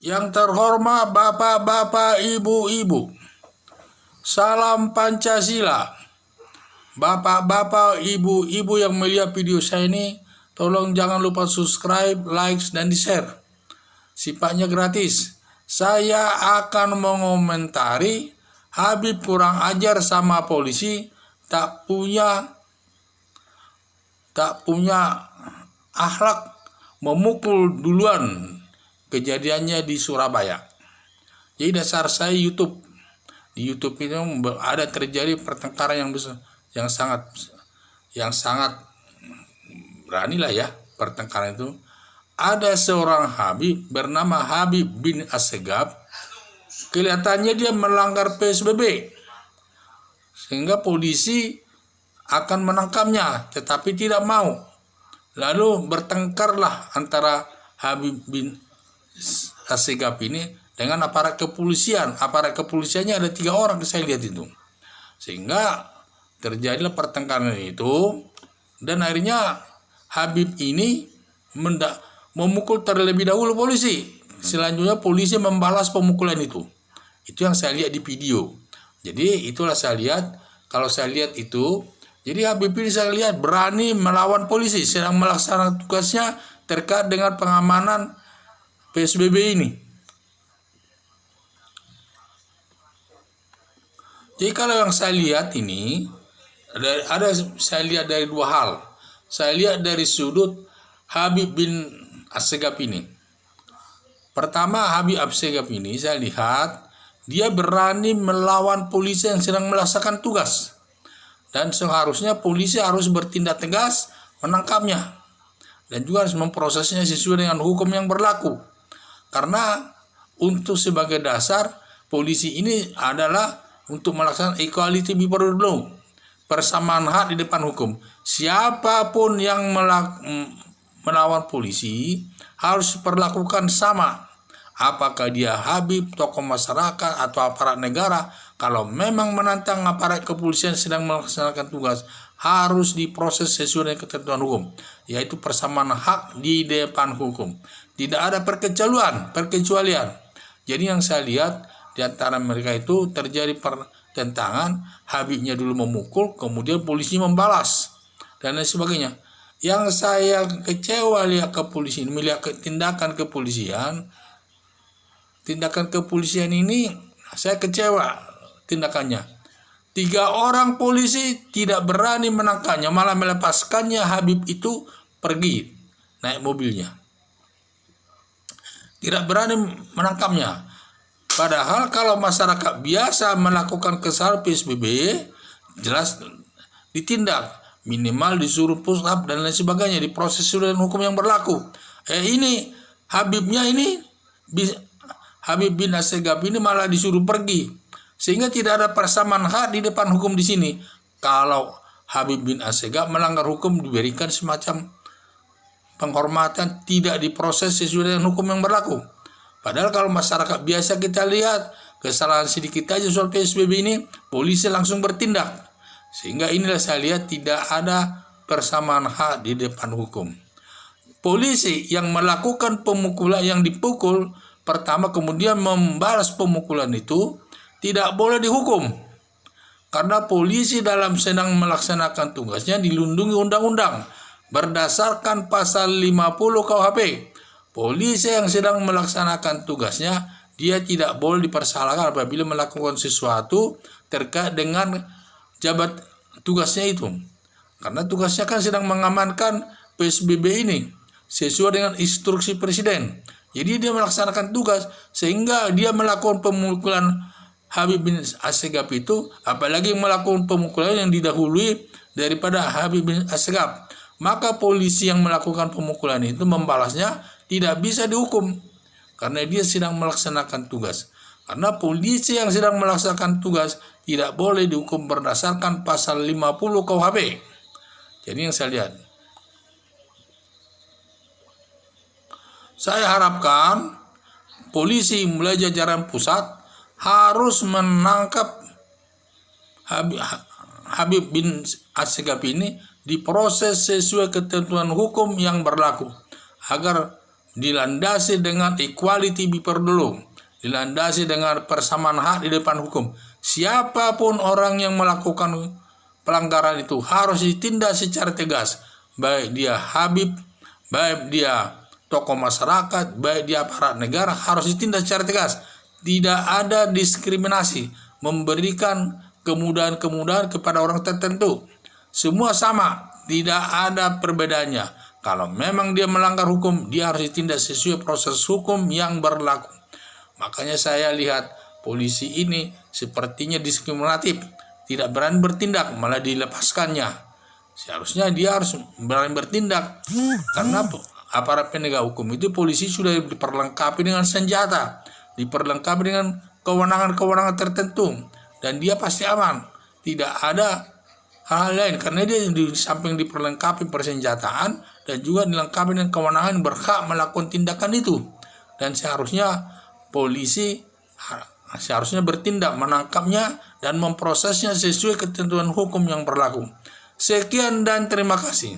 Yang terhormat Bapak-bapak, Ibu-ibu, salam Pancasila. Bapak-bapak, Ibu-ibu yang melihat video saya ini, tolong jangan lupa subscribe, like, dan di-share. Sifatnya gratis. Saya akan mengomentari Habib kurang ajar sama polisi, tak punya akhlak, memukul duluan. Kejadiannya di Surabaya. Jadi dasar saya YouTube. Di YouTube itu ada terjadi pertengkaran yang besar, yang sangat berani lah ya pertengkaran itu. Ada seorang Habib bernama Habib bin Assegaf. Kelihatannya dia melanggar PSBB, sehingga polisi akan menangkapnya, tetapi tidak mau. Lalu bertengkarlah antara Habib bin Assegaf ini dengan aparat kepolisian. Aparat kepolisiannya ada 3 orang, saya lihat itu. Sehingga terjadilah pertengkaran itu, dan akhirnya Habib ini memukul terlebih dahulu polisi. Selanjutnya polisi membalas pemukulan itu. Itu yang saya lihat di video. Jadi itulah saya lihat. Kalau saya lihat itu, jadi Habib ini saya lihat berani melawan polisi sedang melaksanakan tugasnya terkait dengan pengamanan PSBB ini. Jadi kalau yang saya lihat ini, saya lihat dari 2 hal. Saya lihat dari sudut Habib bin Assegaf ini. Pertama, Habib Assegaf ini saya lihat dia berani melawan polisi yang sedang melaksanakan tugas. Dan seharusnya polisi harus bertindak tegas menangkapnya. Dan juga harus memprosesnya sesuai dengan hukum yang berlaku. Karena untuk sebagai dasar, polisi ini adalah untuk melaksanakan equality before the law, persamaan hak di depan hukum. Siapapun yang melawan polisi harus diperlakukan sama. Apakah dia Habib, tokoh masyarakat, atau aparat negara, kalau memang menantang aparat kepolisian sedang melaksanakan tugas, harus diproses sesuai dengan ketentuan hukum, yaitu persamaan hak di depan hukum. Tidak ada perkecualian. Jadi yang saya lihat di antara mereka itu terjadi pertentangan. Habibnya dulu memukul, kemudian polisi membalas dan lain sebagainya. Yang saya kecewa lihat kepolisian, melihat tindakan kepolisian ini, saya kecewa tindakannya. 3 orang polisi tidak berani menangkapnya, malah melepaskannya. Habib itu pergi naik mobilnya, tidak berani menangkapnya. Padahal kalau masyarakat biasa melakukan kesalahan PSBB, jelas ditindak, minimal disuruh push up dan lain sebagainya, diproses dengan hukum yang berlaku. Ini Habibnya ini, Habib bin Assegaf ini malah disuruh pergi, sehingga tidak ada persamaan hak di depan hukum di sini. Kalau Habib bin Assegaf melanggar hukum, diberikan semacam penghormatan, tidak diproses sesuai dengan hukum yang berlaku. Padahal kalau masyarakat biasa kita lihat kesalahan sedikit aja soal PSBB ini, polisi langsung bertindak. Sehingga inilah saya lihat tidak ada persamaan hak di depan hukum. Polisi yang melakukan pemukulan, yang dipukul pertama kemudian membalas pemukulan itu, tidak boleh dihukum. Karena polisi dalam sedang melaksanakan tugasnya dilindungi undang-undang berdasarkan pasal 50 KUHP. Polisi yang sedang melaksanakan tugasnya, dia tidak boleh dipersalahkan apabila melakukan sesuatu terkait dengan jabat tugasnya itu. Karena tugasnya kan sedang mengamankan PSBB ini sesuai dengan instruksi presiden. Jadi dia melaksanakan tugas, sehingga dia melakukan pemukulan Habib bin Assegaf itu, apalagi melakukan pemukulan yang didahului daripada Habib bin Assegaf. Maka polisi yang melakukan pemukulan itu membalasnya tidak bisa dihukum karena dia sedang melaksanakan tugas. Karena polisi yang sedang melaksanakan tugas tidak boleh dihukum berdasarkan pasal 50 KUHP. Jadi yang saya lihat, saya harapkan polisi mulai jajaran pusat harus menangkap Habib bin Assegaf ini, diproses sesuai ketentuan hukum yang berlaku agar dilandasi dengan equality before the law, dilandasi dengan persamaan hak di depan hukum. Siapapun orang yang melakukan pelanggaran itu harus ditindak secara tegas, baik dia Habib, baik dia tokoh masyarakat, baik dia aparat negara, harus ditindak secara tegas. Tidak ada diskriminasi, memberikan kemudahan-kemudahan kepada orang tertentu. Semua sama, tidak ada perbedaannya. Kalau memang dia melanggar hukum, dia harus ditindak sesuai proses hukum yang berlaku. Makanya saya lihat polisi ini sepertinya diskriminatif, tidak berani bertindak, malah dilepaskannya. Seharusnya dia harus berani bertindak, karena aparat penegak hukum itu polisi sudah diperlengkapi dengan senjata, diperlengkapi dengan kewenangan-kewenangan tertentu, dan dia pasti aman. Tidak ada hal lain, karena dia di samping diperlengkapi persenjataan dan juga dilengkapi dengan kewenangan berhak melakukan tindakan itu. Dan seharusnya polisi seharusnya bertindak menangkapnya dan memprosesnya sesuai ketentuan hukum yang berlaku. Sekian dan terima kasih.